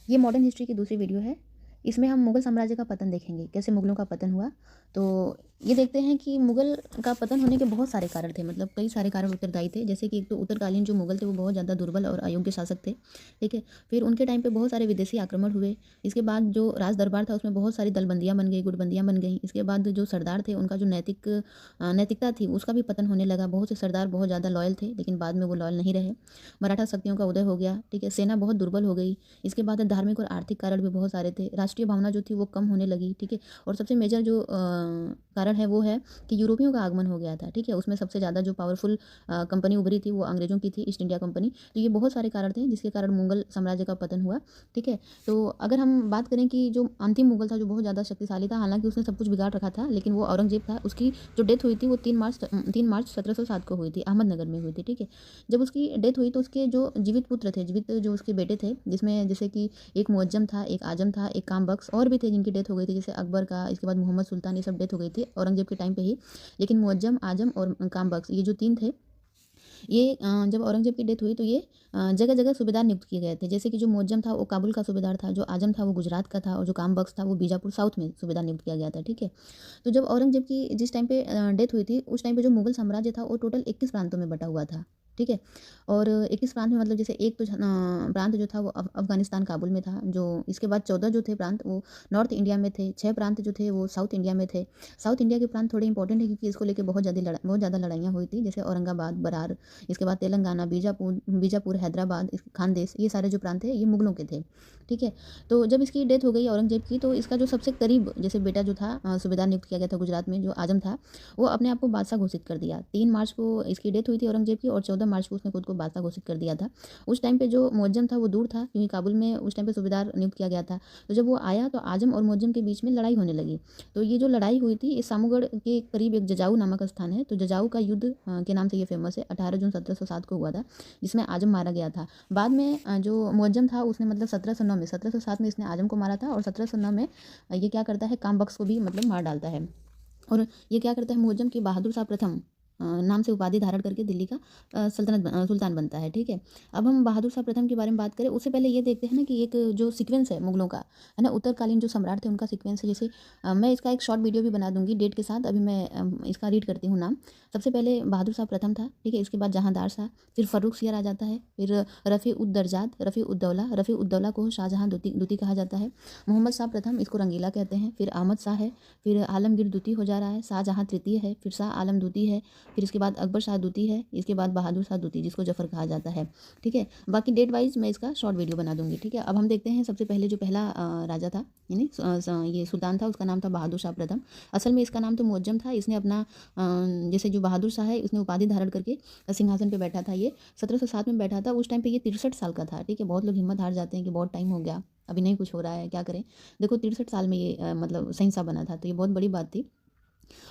ये modern history की दूसरी वीडियो है। इसमें हम मुगल साम्राज्य का पतन देखेंगे, कैसे मुगलों का पतन हुआ। तो ये देखते हैं कि मुगल का पतन होने के बहुत सारे कारण थे, मतलब कई सारे कारण उत्तरदायी थे। जैसे कि एक तो उत्तरकालीन जो मुगल थे वो बहुत ज़्यादा दुर्बल और अयोग्य शासक थे, ठीक है। फिर उनके टाइम पे बहुत सारे विदेशी आक्रमण हुए। इसके बाद जो राज दरबार था उसमें बहुत सारी दलबंदियाँ बन गई, गुटबंदियाँ बन गई। इसके बाद जो सरदार थे उनका जो नैतिकता थी उसका भी पतन होने लगा। बहुत से सरदार बहुत ज़्यादा लॉयल थे, लेकिन बाद में वो लॉयल नहीं रहे। मराठा शक्तियों का उदय हो गया, ठीक है। सेना बहुत दुर्बल हो गई। इसके बाद धार्मिक और आर्थिक कारण भी बहुत सारे थे। राष्ट्रीय भावना जो थी वो कम होने लगी, ठीक है। और सबसे मेजर जो कारण है वो है कि यूरोपियों का आगमन हो गया था, ठीक है। उसमें सबसे ज़्यादा जो पावरफुल कंपनी उभरी थी वो अंग्रेज़ों की थी, ईस्ट इंडिया कंपनी। तो ये बहुत सारे कारण थे जिसके कारण मुगल साम्राज्य का पतन हुआ, ठीक है। तो अगर हम बात करें कि जो अंतिम मुगल था जो बहुत ज़्यादा शक्तिशाली था, हालांकि उसने सब कुछ बिगाड़ रखा था, लेकिन वो औरंगजेब था। उसकी जो डेथ हुई थी वो 3 मार्च 1707 को हुई थी, अहमदनगर में हुई थी, ठीक है। जब उसकी डेथ हुई तो उसके जो जीवित पुत्र थे, जीवित जो उसके बेटे थे, जिसमें जैसे कि एक मुअज्जम था, एक आजम था, एक काम बख्श, और भी थे जिनकी डेथ हो गई थी, जैसे अकबर का, इसके बाद मोहम्मद सुल्तान, ये सब डेथ हो गई थी औरंगजेब के टाइम पे ही। लेकिन मुअज्जम, आजम और काम बख्श, ये जो 3 थे, ये जब औरंगजेब की डेथ हुई तो ये जगह जगह सूबेदार नियुक्त किए गए थे। जैसे कि जो मुअज्जम था वो काबुल का सूबेदार था, जो आजम था वो गुजरात का था, और जो काम बख्श था वो बीजापुर साउथ में सूबेदार नियुक्त किया गया था, ठीक है। तो जब औरंगजेब की जिस टाइम पे डेथ हुई थी उस टाइम पे जो मुगल साम्राज्य था वो टोटल 21 प्रांतों में बटा हुआ था, ठीक है। और 21 प्रांत में मतलब जैसे एक तो प्रांत जो था वो अफगानिस्तान काबुल में था। जो इसके बाद 14 जो थे प्रांत वो नॉर्थ इंडिया में थे। 6 प्रांत जो थे वो साउथ इंडिया में थे। साउथ इंडिया के प्रांत थोड़े इंपॉर्टेंट है क्योंकि इसको लेकर बहुत ज़्यादा लड़ाइयाँ हुई थी, जैसे औरंगाबाद, बरार, इसके बाद तेलंगाना, बीजापुर, हैदराबाद, खानदेश, ये सारे जो प्रांत थे ये मुगलों के थे, ठीक है। तो जब इसकी डेथ हो गई औरंगजेब की तो इसका जो सबसे करीब जैसे बेटा जो था सूबेदार नियुक्त किया गया था गुजरात में, जो आजम था, वो अपने आप को बादशाह घोषित कर दिया। 3 मार्च को इसकी डेथ हुई थी औरंगजेब की, और 14 मार्च को उसने खुद को बादशाह घोषित कर दिया था। उस टाइम पे जो मुअज्जम था वो दूर था क्योंकि काबुल में उस टाइम पे सूबेदार नियुक्त किया गया था। तो जब वो आया तो आजम और मुअज्जम के बीच में लड़ाई होने लगी। तो ये जो लड़ाई हुई थी इस सामूगढ़ के करीब एक जजाऊ नामक स्थान है, तो जजाऊ का युद्ध के नाम से ये फेमस है। 18 जून 1707 को हुआ था, जिसमें आजम मारा गया था। बाद में जो मुअज्जम था उसने मतलब 1709 में, 1707 में इसने आजम को मारा था, और 1709 में ये क्या करता है, काम बख्श को भी मतलब मार डालता है। और ये क्या करता है, मुअज्जम की बहादुर शाह प्रथम नाम से उपाधि धारण करके दिल्ली का सुल्तान बनता है, ठीक है। अब हम बहादुर शाह प्रथम के बारे में बात करें उससे पहले ये देखते हैं ना कि एक जो सीक्वेंस है मुगलों का, है ना, उत्तरकालीन जो सम्राट थे उनका सीक्वेंस है। जैसे मैं इसका एक शॉर्ट वीडियो भी बना दूंगी डेट के साथ, अभी मैं इसका रीड करती हूँ नाम। सबसे पहले बहादुर शाह प्रथम था, ठीक है। इसके बाद जहांदार शाह, फिर फर्रुख सियर आ जाता है, फिर रफ़ी उद्दौला को शाहजहां दूती कहा जाता है। मोहम्मद शाह प्रथम, इसको रंगीला कहते हैं। फिर अहमद शाह है, फिर आलमगीर दूती हो जा रहा है, शाहजहां तृतीय है, फिर शाह आलम दूती है, फिर इसके बाद अकबर शाह दूती है, इसके बाद बहादुर शाह दूती जिसको जफर कहा जाता है, ठीक है। बाकी डेट वाइज मैं इसका शॉर्ट वीडियो बना दूंगी, ठीक है। अब हम देखते हैं सबसे पहले जो पहला राजा था, यानी ये सुल्तान था, उसका नाम था बहादुर शाह प्रथम। असल में इसका नाम तो मुअज्जम था। इसने अपना जैसे जो बहादुर शाह है उसने उपाधि धारण करके सिंहासन पर बैठा था। ये 1707 में बैठा था। उस टाइम पे ये 63 साल का था, ठीक है। बहुत लोग हिम्मत हार जाते हैं कि बहुत टाइम हो गया, अभी नहीं कुछ हो रहा है, क्या करें। देखो 63 साल में ये मतलब सहिंसा बना था, तो ये बहुत बड़ी बात थी।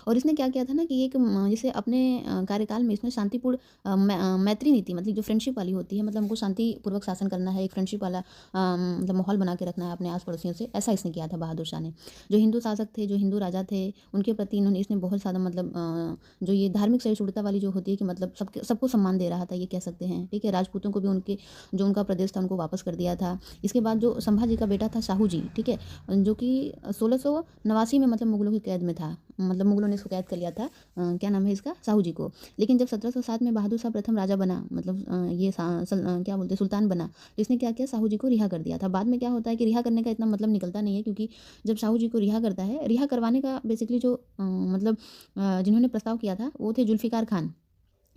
और इसने क्या किया था ना कि एक जैसे अपने कार्यकाल में इसने शांतिपूर्ण मैत्री नीति, मतलब जो फ्रेंडशिप वाली होती है, मतलब हमको शांतिपूर्वक शासन करना है, एक फ्रेंडशिप वाला मतलब माहौल बना के रखना है अपने आस पड़ोसियों से, ऐसा इसने किया था बहादुर शाह ने। जो हिंदू शासक थे, जो हिंदू राजा थे, उनके प्रति इसने बहुत ज़्यादा मतलब जो ये धार्मिक सहिष्णुता वाली जो होती है कि मतलब सबको सम्मान दे रहा था, ये कह सकते हैं, ठीक है। राजपूतों को भी उनके जो उनका प्रदेश था उनको वापस कर दिया था। इसके बाद जो संभाजी का बेटा था शाहू जी, ठीक है, जो कि 1689 में मतलब मुगलों की कैद में था, मतलब मुगलों ने इसको कैद कर लिया था, क्या नाम है इसका, साहू जी को। लेकिन जब 1707 में बहादुर शाह प्रथम राजा बना, मतलब क्या बोलते सुल्तान बना, तो इसने क्या किया, साहू जी को रिहा कर दिया था। बाद में क्या होता है कि रिहा करने का इतना मतलब निकलता नहीं है, क्योंकि जब साहू जी को रिहा करता है, रिहा करवाने का बेसिकली जो मतलब जिन्होंने प्रस्ताव किया था वो थे जुल्फ़िकार खान,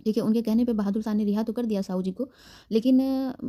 ठीक है। उनके कहने पे बहादुर शाह ने रिहा तो कर दिया साहू जी को, लेकिन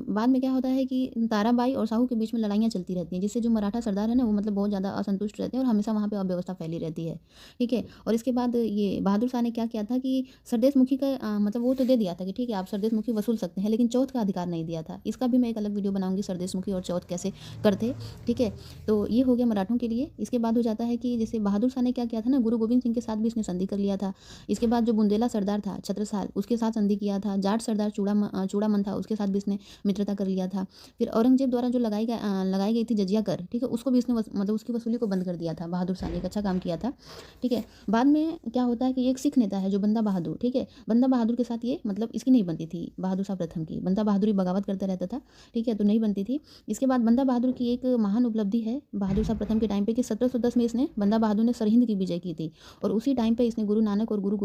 बाद में क्या होता है कि ताराबाई और साहू के बीच में लड़ाइयाँ चलती रहती हैं, जिससे जो मराठा सरदार है ना वो मतलब बहुत ज़्यादा असंतुष्ट रहते हैं और हमेशा वहाँ पे अव्यवस्था फैली रहती है, ठीक है। और इसके बाद ये बहादुर शाह ने क्या किया था कि सरदेशमुखी का मतलब वो तो दे दिया था कि ठीक है आप सरदेशमुखी वसूल सकते हैं, लेकिन चौथ का अधिकार नहीं दिया था। इसका भी मैं एक अलग वीडियो बनाऊंगी, सरदेशमुखी और चौथ कैसे करते, ठीक है। तो ये हो गया मराठों के लिए। इसके बाद हो जाता है कि जैसे बहादुर शाह ने क्या किया था ना, गुरु गोविंद सिंह के साथ भी इसने संधि कर लिया था। इसके बाद जो बुंदेला सरदार था छत्रसाल, उसके साथ संधि किया था। जाट सरदार चूड़ामन था, उसके साथ भी इसने मित्रता कर लिया था। फिर औरंगजेब द्वारा जो लगाई गई थी जजिया कर, ठीक है, उसको भी इसने मतलब उसकी वसूली को बंद कर दिया था। बहादुर शाह ने एक अच्छा काम किया था, ठीक है। बाद में क्या होता है कि एक सिख नेता है जो बंदा बहादुर, ठीक है, बंदा बहादुर के साथ ये मतलब इसकी नहीं बनती थी बहादुर शाह प्रथम की। बंदा बहादुर ही बगावत करता रहता था, ठीक है, तो नहीं बनती थी। इसके बाद बंदा बहादुर की एक महान उपलब्धि है बहादुर शाह प्रथम के टाइम पे कि 1710 में इसने बंदा बहादुर ने सरहिंद की विजय की थी, और उसी टाइम पे इसने गुरु नानक और गुरु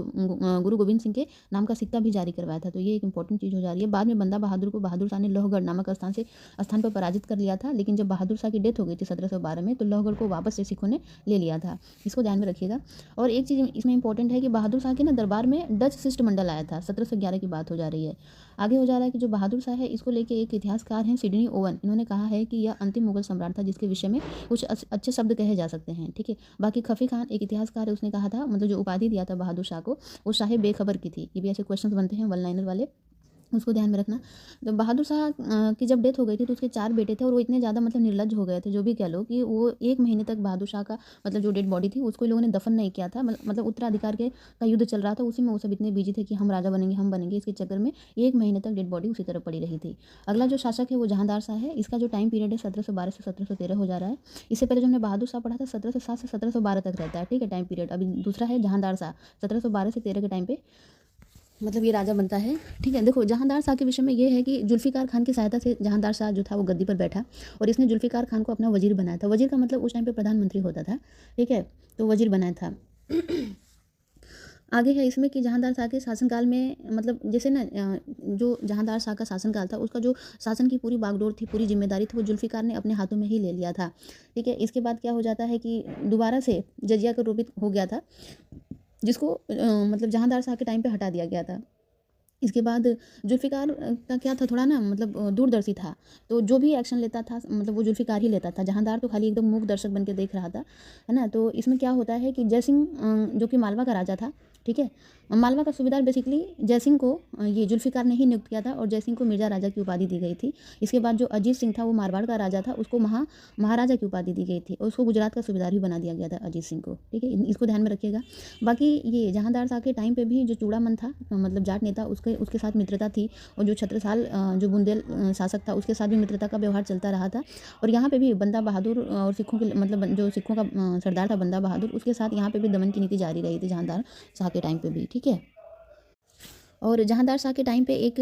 गोविंद सिंह के नाम का सिक्का भी जारी करवाया था। तो ये एक इंपॉर्टेंट चीज़ हो जा रही है। बाद में बंदा बहादुर को बहादुर शाह ने लोहगढ़ नामक स्थान पर पराजित कर लिया था, लेकिन जब बहादुर शाह की डेथ हो गई थी 1712 में, तो लोहगढ़ को वापस से सिखों ने ले लिया था। इसको ध्यान में रखिएगा। और एक चीज़ इसमें इंपॉर्टेंट है कि बहादुर शाह के ना दरबार में डच शिष्टमंडल आया था। 1711 की बात हो जा रही है। आगे हो जा रहा है कि जो बहादुर शाह है, इसको लेके एक इतिहासकार हैं सिडनी ओवन, इन्होंने कहा है कि यह अंतिम मुगल सम्राट था जिसके विषय में कुछ अच्छे शब्द कहे जा सकते हैं, ठीक है। बाकी खफी खान एक इतिहासकार है, उसने कहा था, मतलब जो उपाधि दिया था बहादुर शाह को, वो शाह बेखबर की थी। ये भी ऐसे क्वेश्चन बनते हैं वन लाइनर वाले, उसको ध्यान में रखना। तो बहादुर शाह की जब डेथ हो गई थी तो उसके 4 बेटे थे, और वो इतने ज़्यादा मतलब निर्लज्ज हो गए थे, जो भी कह लो, कि वो 1 महीने तक बहादुर शाह का मतलब जो डेड बॉडी थी उसको इन लोगों ने दफन नहीं किया था। मतलब उत्तराधिकार का युद्ध चल रहा था, उसी में वो सब इतने बिजी थे कि हम राजा बनेंगे, हम बनेंगे, इसके चक्कर में 1 महीने तक डेड बॉडी उसी तरह पड़ी रही थी। अगला जो शासक है वो जहांदार शाह है। इसका जो टाइम पीरियड है 1712 से 1713 हो जा रहा है। इससे पहले जो हमने बहादुर शाह पढ़ा था 1707 से 1712 तक रहता है, ठीक है, टाइम पीरियड। अभी दूसरा है जहांदार शाह, 1712 से 13 के टाइम पे मतलब ये राजा बनता है, ठीक है। देखो जहांदार शाह के विषय में ये है कि जुल्फ़िकार खान की सहायता से जहांदार शाह जो था वो गद्दी पर बैठा, और इसने जुल्फ़िकार खान को अपना वजीर बनाया था। वजीर का मतलब उस टाइम पे प्रधानमंत्री होता था, ठीक है, तो वजीर बनाया था। आगे है इसमें कि जहांदार शाह के शासनकाल में मतलब जैसे ना जो जहांदार शाह का शासनकाल था, उसका जो शासन की पूरी बागडोर थी, पूरी जिम्मेदारी थी, वो जुल्फ़िकार ने अपने हाथों में ही ले लिया था, ठीक है। इसके बाद क्या हो जाता है कि दोबारा से जजिया कर रोपित हो गया था, जिसको मतलब जहांदार शाह के टाइम पे हटा दिया गया था। इसके बाद जुल्फ़िकार का क्या था, थोड़ा ना मतलब दूरदर्शी था, तो जो भी एक्शन लेता था मतलब वो जुल्फ़िकार ही लेता था। जहांदार तो खाली एकदम मूक दर्शक बन के देख रहा था, है ना। तो इसमें क्या होता है कि जयसिंह जो कि मालवा का राजा था, ठीक है, मालवा का सूबेदार बेसिकली जयसिंह को ये जुल्फ़िकार ने ही नियुक्त किया था, और जयसिंह को मिर्ज़ा राजा की उपाधि दी गई थी। इसके बाद जो अजीत सिंह था, वो मारवाड़ का राजा था, उसको महाराजा की उपाधि दी गई थी, और उसको गुजरात का सूबेदार भी बना दिया गया था अजीत सिंह को, ठीक है। इसको ध्यान में रखिएगा। बाकी ये जहांदार शाह के टाइम पे भी जो चूड़ामन था मतलब जाट नेता, उसके साथ मित्रता थी, और जो छत्रसाल जो बुंदेल शासक था, उसके साथ भी मित्रता का व्यवहार चलता रहा था। और यहाँ पे भी बंदा बहादुर और सिखों के मतलब जो सिखों का सरदार था बंदा बहादुर, उसके साथ यहाँ पे भी दमन की नीति जारी रही थी जहांदार शाह के टाइम पे भी, ठीक है। और जहांदार शाह के टाइम पे एक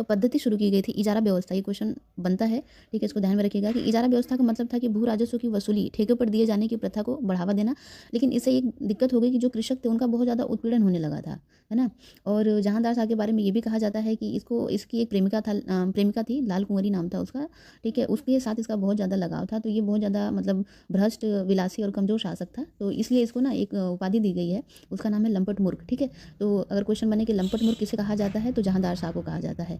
पद्धति शुरू की गई थी, इजारा व्यवस्था। ये क्वेश्चन बनता है, ठीक है, इसको ध्यान में रखिएगा कि इजारा व्यवस्था का मतलब था कि भू राजस्व की वसूली ठेके पर दिए जाने की प्रथा को बढ़ावा देना। लेकिन इससे एक दिक्कत हो गई कि जो कृषक थे उनका बहुत ज़्यादा उत्पीड़न होने लगा था, है ना। और जहांदार शाह के बारे में ये भी कहा जाता है कि इसकी एक प्रेमिका थी, लाल कुंवरी नाम था उसका, ठीक है, उसके साथ इसका बहुत ज़्यादा लगाव था। तो ये बहुत ज़्यादा मतलब भ्रष्ट, विलासी और कमज़ोर शासक था, तो इसलिए इसको ना एक उपाधि दी गई है, उसका नाम है लंपट मूर्ख, ठीक है। तो अगर क्वेश्चन बने कि लंपट मूर्ख किसे कहा जाता है, तो जहांदार शाह को कहा जाता है।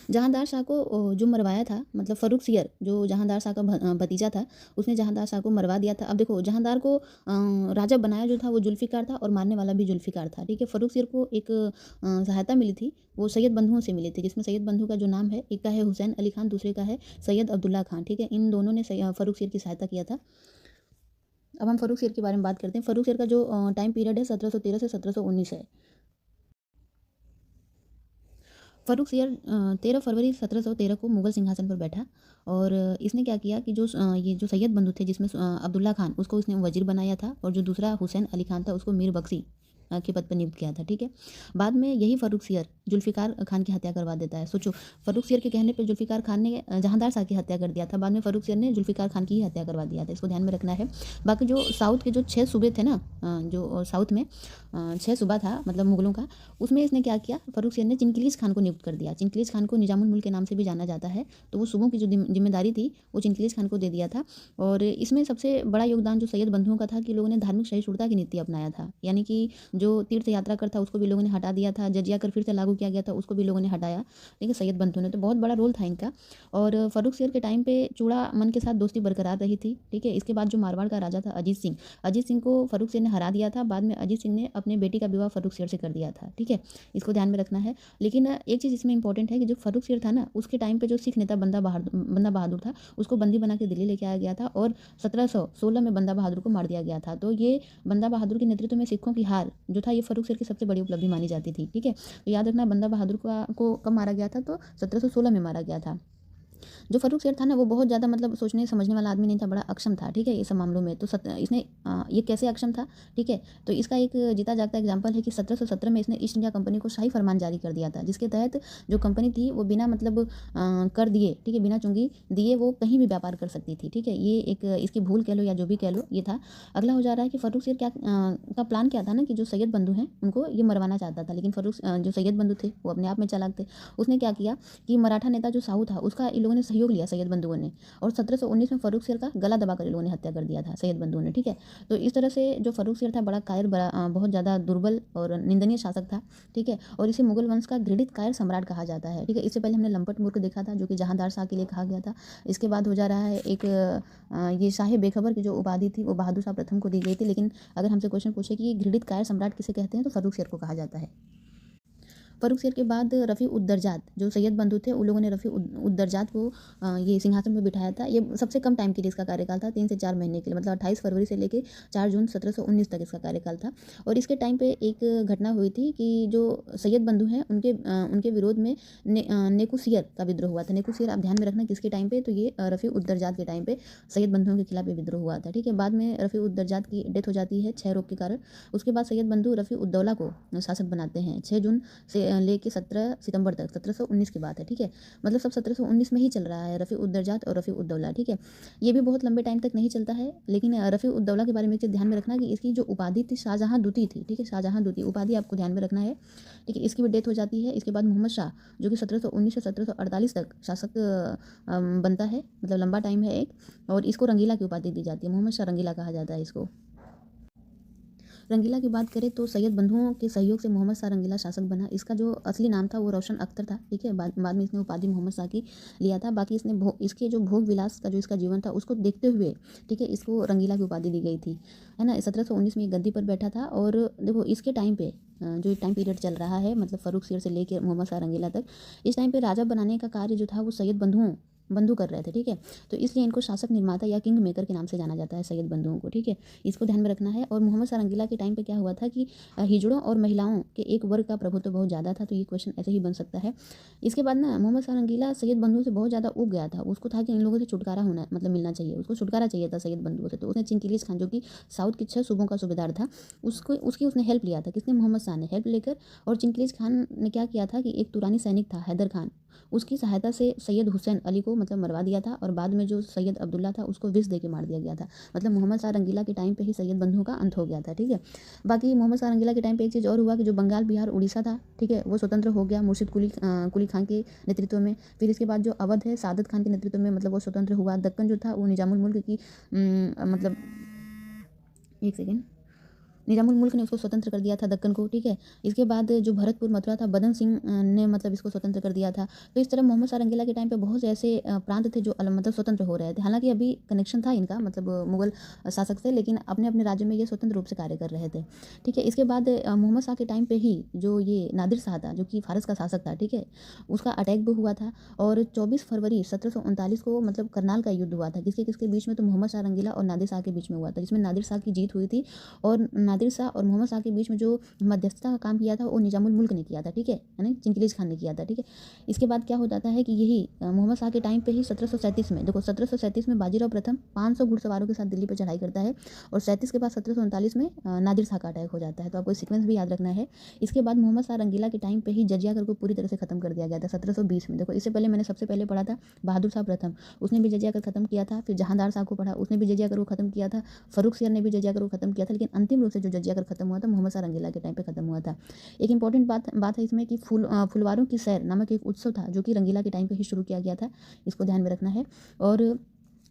जहांदार शाह को जो मरवाया था मतलब फ़र्रुख सियर, जो जहांदार शाह का भतीजा था, उसने जहांदार शाह को मरवा दिया था। अब देखो जहांदार को राजा बनाया जो था वो जुल्फ़िकार था, और मारने वाला भी जुल्फ़िकार था, ठीक है। फ़र्रुख सियर को एक सहायता मिली थी, वो सैयद बंधुओं से मिली थी, जिसमें सैयद बंधु का जो नाम है, एक का है हुसैन अली खान, दूसरे का है सैयद अब्दुल्ला खान, ठीक है। इन दोनों ने फ़र्रुख सियर की सहायता किया था। अब हम फ़र्रुख सियर के बारे में बात करते हैं। फ़र्रुख सियर का जो टाइम पीरियड है 1713 से 1719 है। फ़र्रुख सियर 13 फरवरी 1713 को मुगल सिंहासन पर बैठा, और इसने क्या किया कि ये जो सैयद बंधु थे, जिसमें अब्दुल्ला खान, उसको इसने वज़ीर बनाया था, और जो दूसरा हुसैन अली खान था उसको मीर बख्शी के पद पर नियुक्त किया था, ठीक है। बाद में यही फ़र्रुख सियर जुल्फ़िकार खान की हत्या करवा देता है। सोचो, फ़र्रुख सियर के कहने पर जुल्फ़िकार खान ने जहांदार शाह की हत्या कर दिया था, बाद में फ़र्रुख सियर ने जुल्फ़िकार खान की ही हत्या करवा दिया था। इसको ध्यान में रखना है। बाकी जो साउथ के जो 6 सूबे थे ना, जो साउथ में 6 सूबा था मतलब मुगलों का, उसमें इसने क्या किया, फ़र्रुख सियर ने चिनकिलीस खान को नियुक्त कर दिया। चिनकिलीस खान को निजामुल मुल्क के नाम से भी जाना जाता है, तो वो सूबों की जो जिम्मेदारी थी वो चिनकिलीस खान को दे दिया था। और इसमें सबसे बड़ा योगदान जो सैयद बंधुओं का था कि लोगों ने धार्मिक सहिष्णुता की नीति अपनाया था, यानी कि जो तीर्थ यात्रा कर था उसको भी लोगों ने हटा दिया था, जजिया कर फिर से लागू किया गया था, उसको भी लोगों ने हटाया, ठीक है, सैयद बंधुओं ने। तो बहुत बड़ा रोल था इनका। और फ़र्रुख सियर के टाइम पे चूड़ामन के साथ दोस्ती बरकरार रही थी, ठीक है। इसके बाद जो मारवाड़ का राजा था अजीत सिंह को फ़र्रुख सियर ने हरा दिया था। बाद में अजीत सिंह ने अपने बेटी का विवाह फ़र्रुख सियर से कर दिया था, ठीक है, इसको ध्यान में रखना है। लेकिन एक चीज़ इसमें इंपॉर्टेंट है कि जो फ़र्रुख सियर था ना, उसके टाइम पे जो सिख नेता बंदा बहादुर था, उसको बंदी बना के दिल्ली लेके आया गया था, और 1716 में बंदा बहादुर को मार दिया गया था। तो ये बंदा बहादुर के नेतृत्व में सिखों की हार जो था ये फ़र्रुख शेर की सबसे बड़ी उपलब्धि मानी जाती थी। ठीक है, तो याद रखना बंदा बहादुर को कब मारा गया था, तो 1716 में मारा गया था। जो फ़र्रुख शेर था ना वो बहुत ज़्यादा मतलब सोचने समझने वाला आदमी नहीं था, बड़ा अक्षम था। ठीक है, ये सब मामलों में तो इसने ये कैसे अक्षम था, ठीक है, तो इसका एक जीता जागता एग्जाम्पल है कि 1717 में इसने ईस्ट इंडिया कंपनी को शाही फरमान जारी कर दिया था, जिसके तहत जो कंपनी थी वो बिना मतलब कर दिए, ठीक है, बिना चुंगी दिए वो कहीं भी व्यापार कर सकती थी। ठीक है, ये एक इसकी भूल कह लो या जो भी कह लो ये था। अगला हो जा रहा है कि फ़र्रुख शेर का प्लान क्या था ना, कि जो सैयद बंधु हैं उनको ये मरवाना चाहता था, लेकिन जो सैयद बंधु थे वो अपने आप में चालाक थे। उसने क्या किया कि मराठा नेता जो साहू था उसका इन लोगों ने सहयोग लिया सैयद बंधुओं ने, और 1719 में फ़र्रुख शेर का गला दबाकर इन लोगों ने हत्या कर दिया था सैयद बंधुओं ने। ठीक है, तो इस तरह से जो फ़र्रुख शेर था बड़ा कायर, बहुत ज़्यादा दुर्बल और निंदनीय शासक था। ठीक है, और इसे मुगल वंश का घृणित कायर सम्राट कहा जाता है। ठीक है, इससे पहले हमने लंपट मूर्ख देखा था जो कि जहांदार शाह के लिए कहा गया था। इसके बाद हो जा रहा है एक ये शाह बेखबर की जो उपाधि थी वो बहादुर शाह प्रथम को दी गई थी, लेकिन अगर हमसे क्वेश्चन पूछे कि ये घृणित कायर सम्राट किसे कहते हैं तो फ़र्रुख शेर को कहा जाता है। फ़र्रुख शेर के बाद रफ़ी उद दरजात जो सैयद बंधु थे उन लोगों ने रफ़ी उद दरजात को ये सिंहासन पर बिठाया था। ये सबसे कम टाइम के लिए इसका कार्यकाल था, 3 से 4 महीने के लिए, मतलब 28 फरवरी से लेके 4 जून 1719 तक इसका कार्यकाल था। और इसके टाइम पे एक घटना हुई थी कि जो सैयद बंधु हैं उनके विरोध में नेकुसियर का विद्रोह हुआ था। नेकुसियर आप ध्यान में रखना किसके टाइम पे, तो ये रफ़ी उद दरजात के टाइम पे सैयद बंधुओं के खिलाफ ये विद्रोह हुआ था। ठीक है, बाद में रफ़ी उद दरजात की डेथ हो जाती है क्षय रोग के कारण। उसके बाद सैयद बंधु रफ़ी उद दौला को शासक बनाते हैं 6 जून से लेके 17 सितंबर तक, 1719 की बात है। ठीक है, मतलब सब 1719 में ही चल रहा है रफ़ी उद दरजात और रफ़ी उद दौला। ठीक है, ये भी बहुत लंबे टाइम तक नहीं चलता है, लेकिन रफ़ी उद दौला के बारे में एक चीज़ ध्यान में रखना कि इसकी जो उपाधि थी शाहजहाँ दूती थी। ठीक है, शाहजहाँ दूती उपाधि आपको ध्यान में रखना है। ठीक है, इसकी भी डेथ हो जाती है। इसके बाद मोहम्मद शाह जो कि 1719 से 1748 तक शासक बनता है, मतलब लंबा टाइम है एक, और इसको रंगीला की उपाधि दी जाती है। मोहम्मद शाह रंगीला कहा जाता है इसको। रंगीला की बात करें तो सैयद बंधुओं के सहयोग से मोहम्मद शाह रंगीला शासक बना। इसका जो असली नाम था वो रोशन अख्तर था। ठीक है, बाद में इसने उपाधि मोहम्मद शाह की लिया था। बाकी इसके जो भोग विलास का जो इसका जीवन था उसको देखते हुए, ठीक है, इसको रंगीला की उपाधि दी गई थी, है ना। 1719 में ये गद्दी पर बैठा था। और देखो इसके टाइम पे जो टाइम पीरियड चल रहा है, मतलब फ़र्रुख शेर से लेकर मोहम्मद शाह रंगीला तक, इस टाइम पे राजा बनाने का कार्य जो था वो सैयद बंधु कर रहे थे। ठीक है, तो इसलिए इनको शासक निर्माता या किंग मेकर के नाम से जाना जाता है सैयद बंधुओं को। ठीक है, इसको ध्यान में रखना है। और मोहम्मद शाह रंगीला के टाइम पे क्या हुआ था कि हिजड़ों और महिलाओं के एक वर्ग का प्रभुत्व बहुत ज़्यादा था, तो ये क्वेश्चन ऐसे ही बन सकता है। इसके बाद ना मोहम्मद शाह रंगीला सैयद बंधुओं से बहुत ज़्यादा ऊब गया था। उसको था कि इन लोगों से छुटकारा होना, मतलब मिलना चाहिए, उसको छुटकारा चाहिए था सैयद बंधुओं से। तो उसने चिंकिलिस खान जो कि साउथ के 6 सूबों का सूबेदार था उसकी उसने हेल्प लिया था। किसने? मोहम्मद शाह ने हेल्प लेकर। और चिंकिलिस खान ने क्या किया था कि एक तुरानी सैनिक था हैदर खान, उसकी सहायता से सैयद हुसैन अली को मतलब मरवा दिया था। और बाद में जो सैयद अब्दुल्ला था उसको विष दे के मार दिया गया था। मतलब मोहम्मद शाह रंगीला के टाइम पे ही सैयद बंधुओं का अंत हो गया था। ठीक है, बाकी मोहम्मद शाह रंगीला के टाइम पे एक चीज़ और हुआ कि जो बंगाल, बिहार, उड़ीसा था, ठीक है, वो स्वतंत्र हो गया मुर्शिद कुली खान के नेतृत्व में। फिर इसके बाद जो अवध है सादत खान के नेतृत्व में, मतलब वो स्वतंत्र हुआ। दक्कन जो था वो निजामुल मुल्क की मतलब एक सेकेंड, निजामुल मुल्क ने उसको स्वतंत्र कर दिया था दक्कन को। ठीक है, इसके बाद जो भरतपुर मथुरा था बदन सिंह ने मतलब इसको स्वतंत्र कर दिया था। तो इस तरह मोहम्मद शाह रंगीला के टाइम पे बहुत से ऐसे प्रांत थे जो मतलब स्वतंत्र हो रहे थे। हालांकि अभी कनेक्शन था इनका, मतलब मुगल शासक से, लेकिन अपने अपने राज्य में ये स्वतंत्र रूप से कार्य कर रहे थे। ठीक है, इसके बाद मोहम्मद शाह के टाइम पे ही जो ये नादिर शाह था जो कि फारस का शासक था, ठीक है, उसका अटैक भी हुआ था। और 24 फरवरी 1739 को मतलब करनाल का युद्ध हुआ था। किसके किसके बीच में? तो मोहम्मद शाह रंगीला और नादिर शाह के बीच में हुआ था, जिसमें नादिर शाह की जीत हुई थी। और नादिर शाह और मोहम्मद शाह के बीच में जो मध्यस्थता का काम किया था वो निजामुल मुल्क ने किया था। ठीक है, यानी चिंकिलिस खान ने किया था। ठीक है, इसके बाद क्या हो जाता है कि यही मोहम्मद शाह के टाइम पे ही 1737 में, देखो 1737 में बाजीराव प्रथम 500 घुड़सवारों के साथ दिल्ली पर चढ़ाई करता है। और 37 के बाद 1739 में नादिर शाह का अटैक हो जाता है। तो आपको सीक्वेंस भी याद रखना है। इसके बाद मोहम्मद शाह रंगीला के टाइम पे ही जजियागढ़ को पूरी तरह से खत्म कर दिया गया था 1720 में। देखो इससे पहले मैंने सबसे पहले पढ़ा था बहादुर शाह प्रथम, उसने भी जजियागढ़ खत्म किया था। फिर जहांदार शाह को पढ़ा, उसने भी जजियागढ़ को खत्म किया था। फ़र्रुख शेर ने भी जजियागढ़ को खत्म किया था। लेकिन अंतिम रूप से जो जजियागढ़ खत्म हुआ था मोहम्मद शाह रंगीला के टाइम पे खत्म हुआ था। एक इंपॉर्टेंट बात है इसमें कि फुलवारों की सैर नामक एक उत्सव था जो कि रंगीला के टाइम पे ही शुरू किया गया था, इसको ध्यान में रखना है। और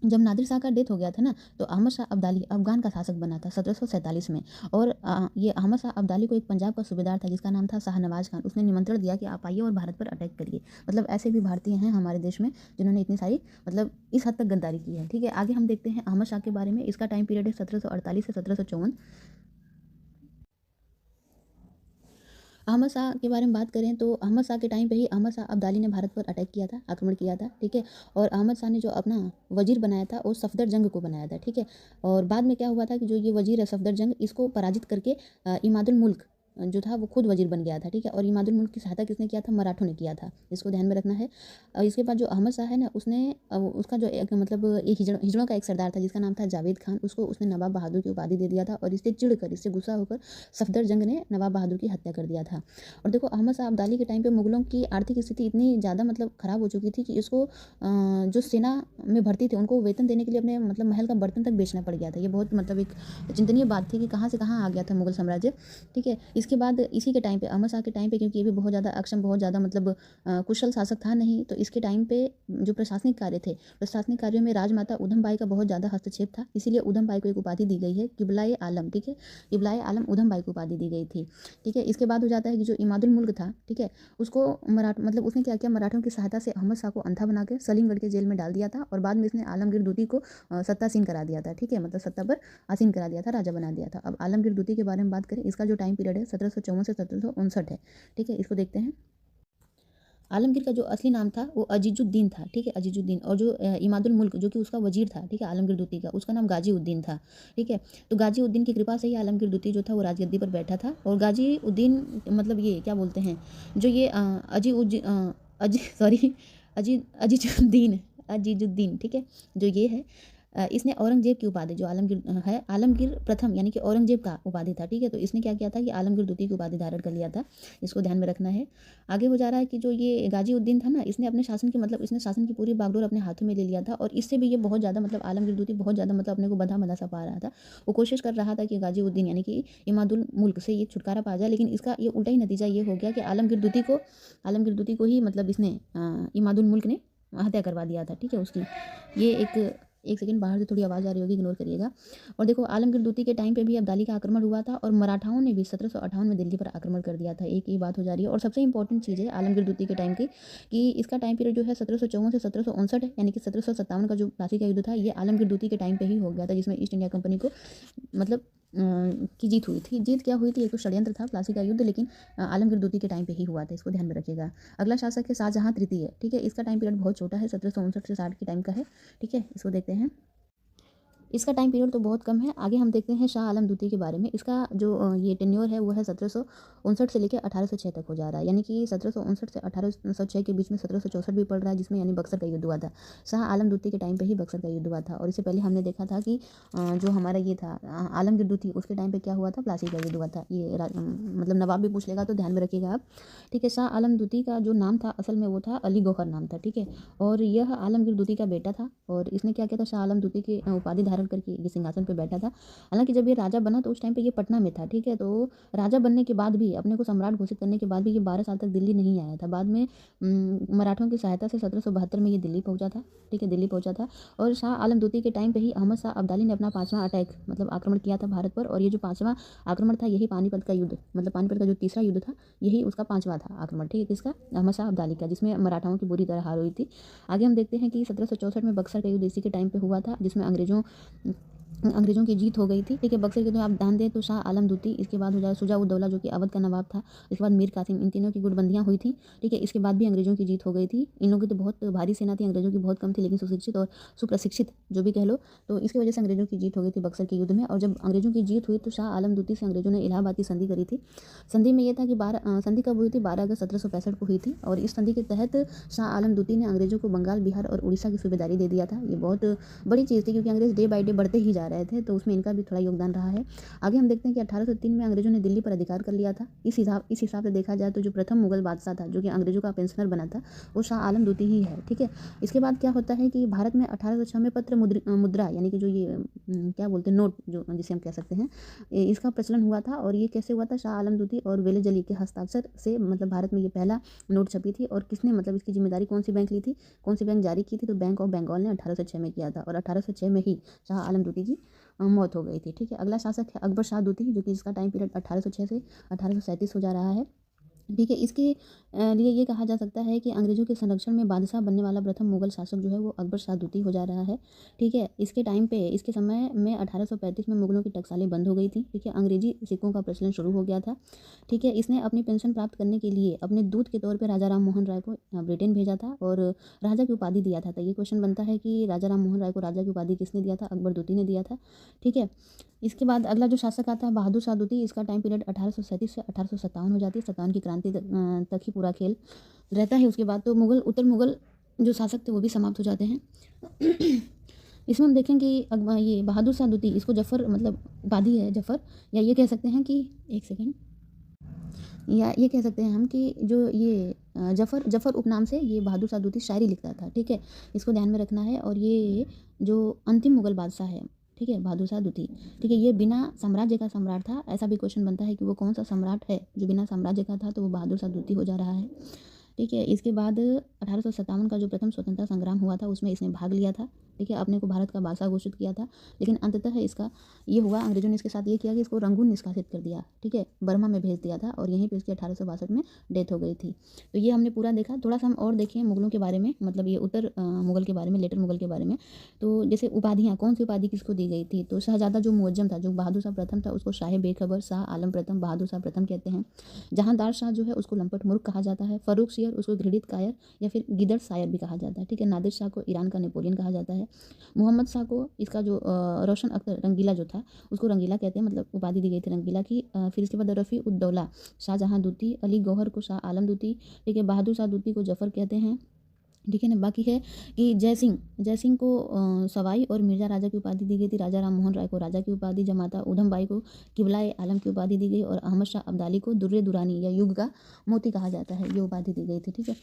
जब नादिर शाह का डेथ हो गया था ना, तो अहमद शाह अब्दाली अफगान का शासक बना था 1747 में। और ये अहमद शाह अब्दाली को एक पंजाब का सूबेदार था जिसका नाम था शाहनवाज खान, उसने निमंत्रण दिया कि आप आइए और भारत पर अटैक करिए। मतलब ऐसे भी भारतीय हैं हमारे देश में जिन्होंने इतनी सारी मतलब इस हद तक गद्दारी की है। ठीक है, आगे हम देखते हैं अहमद शाह के बारे में। इसका टाइम पीरियड है 1748 से 1754। अहमद शाह के बारे में बात करें तो अहमद शाह के टाइम पे ही अहमद शाह अब्दाली ने भारत पर अटैक किया था, आक्रमण किया था, ठीक है। और अहमद शाह ने जो अपना वजीर बनाया था वो सफदरजंग को बनाया था, ठीक है। और बाद में क्या हुआ था कि जो ये वजीर है सफदरजंग, इसको पराजित करके इमादुल मुल्क जो था वो खुद वजीर बन गया था, ठीक है। और इमादुल मुल्क की सहायता किसने किया था? मराठों ने किया था, इसको ध्यान में रखना है। इसके बाद जो अहमद शाह है ना, उसने उसका जो एक मतलब एक हिजड़ों का एक सरदार था जिसका नाम था जावेद खान, उसको उसने नवाब बहादुर की उपाधि दे दिया था। और इससे चिढ़कर, इससे गुस्सा होकर सफदरजंग ने नवाब बहादुर की हत्या कर दिया था। और देखो अहमद शाह अब्दाली के टाइम पे मुगलों की आर्थिक स्थिति इतनी ज़्यादा मतलब ख़राब हो चुकी थी कि इसको जो सेना में भर्ती थे उनको वेतन देने के लिए अपने मतलब महल का बर्तन तक बेचना पड़ गया था। ये बहुत मतलब एक चिंतनीय बात थी कि कहाँ से कहाँ आ गया था मुगल साम्राज्य, ठीक है। इसके बाद इसी के टाइम पे अहमद शाह के टाइम पे, क्योंकि ये भी बहुत ज़्यादा अक्षम, बहुत ज़्यादा मतलब कुशल शासक था नहीं, तो इसके टाइम पे जो प्रशासनिक कार्य थे, प्रशासनिक कार्यों में राजमाता उधम बाई का बहुत ज़्यादा हस्तक्षेप था। इसीलिए उधम बाई को एक उपाधि दी गई है, किबलाए आलम, ठीक है। किबलाए आलम उधम बाई को उपाधि दी गई थी, ठीक है। इसके बाद हो जाता है कि जो इमादुल मुल्क था, ठीक है, उसको मतलब उसने क्या किया, मराठों की सहायता से अहमद शाह को अंधा बना के सलीमगढ़ के जेल में डाल दिया था। और बाद में इसने आलमगीर दूती को सत्तासीन करा दिया था, ठीक है, मतलब सत्ता पर आसीन करा दिया था, राजा बना दिया था। अब आलमगीर दूती के बारे में बात करें, इसका जो टाइम पीरियड है 1754 से 1759 है, ठीक है। इसको देखते हैं। आलमगीर का जो असली नाम था वो अजीजुद्दीन था, ठीक है, अजीजुद्दीन। और जो इमादुल मुल्क जो कि उसका वजीर था, ठीक है, आलमगीर दूती का, उसका नाम गाजी उद्दीन था, ठीक है। तो गाजी उद्दीन की कृपा से ही आलमगीर दूती जो था वो राजगद्दी पर बैठा था। और गाजी उद्दीन मतलब ये क्या बोलते हैं, जो ये अजी सॉरी अजीजुद्दीन, अजीजुद्दीन, ठीक है, जो ये है इसने औरंगजेब की उपाधि, जो आलमगीर है, आलमगीर प्रथम यानी कि औरंगजेब का उपाधि था, ठीक है। तो इसने क्या किया था कि आलमगीर दूती की उपाधि धारण कर लिया था, इसको ध्यान में रखना है। आगे हो जा रहा है कि जो ये गाजी उद्दीन था ना, इसने अपने शासन की मतलब इसने शासन की पूरी बागडोर अपने हाथों में ले लिया था। और इससे भी ये बहुत ज़्यादा मतलब आलमगीर दूती बहुत ज़्यादा मतलब अपने को बंधा बंधा सा पा रहा था। वो कोशिश कर रहा था कि गाजी उद्दीन यानी कि इमादुल मुल्क से ये छुटकारा पा जाए, लेकिन इसका ये उल्टा ही नतीजा ये हो गया कि आलमगीर दूती को ही मतलब इसने इमादुल मुल्क ने हत्या करवा दिया था, ठीक है, उसकी। ये एक सेकंड, बाहर से थोड़ी आवाज़ आ रही होगी, इग्नोर करिएगा। और देखो आलमगीर दूती के टाइम पे भी अब्दाली का आक्रमण हुआ था और मराठाओं ने भी 1758 में दिल्ली पर आक्रमण कर दिया था। एक ही बात हो जा रही है। और सबसे इंपॉर्टेंट चीज़ है आलमगीर दूती के टाइम की कि इसका टाइम पीरियड जो है 1754 से 1759 है, यानी कि 1757 का जो प्लासी का युद्ध था ये आलमगीर दूती के टाइम पे ही हो गया था, जिसमें ईस्ट इंडिया कंपनी को मतलब की जीत हुई थी। जीत क्या हुई थी, एक तो षड्यंत्र था प्लासी का युद्ध, लेकिन आलमगीर दूती के टाइम पे ही हुआ था, इसको ध्यान में रखिएगा। अगला शासक है शाहजहां तृतीय, ठीक है। इसका टाइम पीरियड बहुत छोटा है, 1759 से 60 के टाइम का है, ठीक है। इसको देखते हैं। इसका टाइम पीरियड तो बहुत कम है। आगे हम देखते हैं शाह आलम द्वितीय के बारे में। इसका जो ये टेन्योर है वो है 1759 से लेकर 1806 तक हो जा रहा है, यानी कि 1759 से 1806 के बीच में 1764 भी पड़ रहा है, जिसमें यानी बक्सर का युद्ध हुआ था। शाह आलम द्वितीय के टाइम पे ही बक्सर का युद्ध हुआ था। और इससे पहले हमने देखा था कि जो हमारा ये था आलमगीर द्वितीय, उसके टाइम पे क्या हुआ था, प्लासी का युद्ध हुआ था। ये मतलब नवाब भी पूछ लेगा तो ध्यान में रखिएगा आप, ठीक है। शाह आलम द्वितीय का जो नाम था असल में वो था अली गौहर नाम था, ठीक है। और यह आलमगीर द्वितीय का बेटा था। और इसने क्या किया था, शाह आलम द्वितीय की उपाधि धारण करके ये सिंहासन पे बैठा था। हालांकि जब ये राजा बना तो उस टाइम पे ये पटना में था, ठीक है। तो राजा बनने के बाद भी, अपने को सम्राट घोषित करने के बाद भी ये 12 साल तक दिल्ली नहीं आया था। बाद में मराठों की सहायता से 1772 में ये दिल्ली पहुंचा था, ठीक है, दिल्ली पहुंचा था। और शाह आलम द्वितीय के टाइम पे ही अहमद शाह अब्दाली ने अपना 5वां अटैक मतलब आक्रमण किया था भारत पर। और ये जो 5वां आक्रमण था यही पानीपत का युद्ध, मतलब पानीपत का जो तीसरा युद्ध था यही उसका 5वां था आक्रमण, ठीक है, किसका, अहमद शाह अब्दाली का, जिसमें मराठाओं की बुरी तरह हार हुई थी। आगे हम देखते हैं कि 1764 में बक्सर का युद्ध इसी के टाइम पे हुआ था, जिसमें अंग्रेजों की जीत हो गई थी, ठीक है। बक्सर के तो आप ध्यान दें तो शाह आलम द्वितीय, इसके बाद हो जाए शुजा-उद-दौला जो कि अवध का नवाब था, इसके बाद मीर कासिम, इन तीनों की गुटबंदियाँ हुई थी, ठीक है। इसके बाद भी अंग्रेजों की जीत हो गई थी। इन लोगों की तो बहुत भारी सेना थी, अंग्रेजों की बहुत कम थी, लेकिन सुशिक्षित और सुप्रशिक्षित जो भी कह लो, तो इसकी वजह से अंग्रेजों की जीत हो गई थी बक्सर के युद्ध में। और जब अंग्रेजों की जीत हुई तो शाह आलम द्वितीय से अंग्रेजों ने इलाहाबाद की संधि करी थी। संधि में ये था कि संधि कब हुई थी, 12 अगस्त 1765 को हुई थी। और इस संधि के तहत शाह आलम द्वितीय ने अंग्रेजों को बंगाल, बिहार और उड़ीसा की सूबेदारी दे दिया था। ये बहुत बड़ी चीज़ थी, क्योंकि अंग्रेज डे बाई डे बढ़ते ही जा रहे थे, तो उसमें इनका भी थोड़ा योगदान रहा है। आगे हम देखते हैं कि 1803 में अंग्रेजों ने दिल्ली पर अधिकार कर लिया था। इस हिसाब से देखा जाए तो जो प्रथम मुगल बादशाह था जो कि अंग्रेजों का पेंशनर बना था वो शाह आलम द्वितीय ही है, ठीक है। इसके बाद क्या होता है कि भारत में 1806 में पत्र मुद्रा यानी कि जो ये क्या बोलते हैं, नोट जो जिसे हम कह सकते हैं, इसका प्रचलन हुआ था। और ये कैसे हुआ था, शाह आलम द्वितीय और वेले जली के हस्ताक्षर से मतलब भारत में ये पहला नोट छपी थी। और किसने मतलब इसकी जिम्मेदारी कौन सी बैंक ली थी, कौन सी बैंक जारी की थी, तो बैंक ऑफ बंगाल ने 1806 में किया था। और 1806 में ही शाह आलम द्वितीय की मौत हो गई थी, ठीक है। अगला शासक है अकबर शाह द्वितीय, जो कि इसका टाइम पीरियड 1806 से 1837 हो जा रहा है। ठीक है, इसके लिए ये कहा जा सकता है कि अंग्रेज़ों के संरक्षण में बादशाह बनने वाला प्रथम मुगल शासक जो है वो अकबर शाह द्वितीय हो जा रहा है। ठीक है, इसके टाइम पे इसके समय में 1835 में मुगलों की टकसालें बंद हो गई थी। ठीक है, अंग्रेज़ी सिक्कों का प्रचलन शुरू हो गया था। ठीक है, इसने अपनी पेंशन प्राप्त करने के लिए अपने दूत के तौर पे राजा राम मोहन राय को ब्रिटेन भेजा था और राजा की उपाधि दिया था। तो ये क्वेश्चन बनता है कि राजा राम मोहन राय को राजा की उपाधि किसने दिया था? अकबर द्वितीय ने दिया था। ठीक है, इसके बाद अगला जो शासक आता है बहादुर शाह द्वितीय, इसका टाइम पीरियड 1837 से 1857 हो जाती है। 57 की क्रांति तक ही पूरा खेल रहता है। उसके बाद तो उत्तर मुगल जो शासक थे वो भी समाप्त हो जाते हैं। इसमें हम देखें कि ये बहादुर शाह द्वितीय, इसको जफ़र मतलब उपाधि है जफ़र, या ये कह सकते हैं कि एक सेकेंड, या ये कह सकते हैं हम कि जो ये जफ़र उपनाम से ये बहादुर शाह द्वितीय शायरी लिखता था। ठीक है, इसको ध्यान में रखना है। और ये जो अंतिम मुगल बादशाह है, ठीक है, बहादुर शाह द्वितीय, ठीक है, ये बिना साम्राज्य का सम्राट था। ऐसा भी क्वेश्चन बनता है कि वो कौन सा सम्राट है जो बिना साम्राज्य का था, तो वो बहादुर शाह द्वितीय हो जा रहा है। ठीक है, इसके बाद 1857 का जो प्रथम स्वतंत्रता संग्राम हुआ था उसमें इसने भाग लिया था। ठीक है, अपने को भारत का बादशाह घोषित किया था, लेकिन अंततः इसका ये हुआ, अंग्रेजों ने इसके साथ ये किया कि इसको रंगून निष्कासित कर दिया। ठीक है, बर्मा में भेज दिया था और यहीं पे इसकी 1862 में डेथ हो गई थी। तो ये हमने पूरा देखा। थोड़ा सा हम और देखें मुगलों के बारे में, मतलब ये उत्तर मुगल के बारे में, लेटर मुगल के बारे में। तो जैसे उपाधियाँ, कौन सी उपाधि किसको दी गई थी? तो शहजादा जो मुअज्जम था, जो बहादुर शाह प्रथम था, उसको शाह बेखबर, शाह आलम प्रथम, बहादुर शाह प्रथम कहते हैं। जहांदार शाह जो है उसको लंपट मूर्ख कहा जाता है। फ़ारूक सियर उसको घृणित कायर या फिर गिदड़ शायर भी कहा जाता है। ठीक है, नादिर शाह को ईरान का नेपोलियन कहा जाता है। मोहम्मद शाह को, इसका जो रोशन अख्तर रंगीला जो था उसको रंगीला कहते हैं, मतलब उपाधि दी गई थी रंगीला की। फिर इसके बाद रफ़ी उद्दौला शाहजहाँ द्वितीय, अली गौहर को शाह आलम द्वितीय। ठीक है, बहादुर शाह द्वितीय को जफ़र कहते हैं। ठीक है ना, बाकी है कि जय सिंह को सवाई और मिर्ज़ा राजा की उपाधि दी गई थी। राजा राम मोहन राय को राजा की उपाधि, जमाता ऊधम बाई को किबलाए आलम की उपाधि दी गई और अहमद शाह अब्दाली को दुर्रे दुरानी या युग का मोती कहा जाता है, ये उपाधि दी गई थी। ठीक है,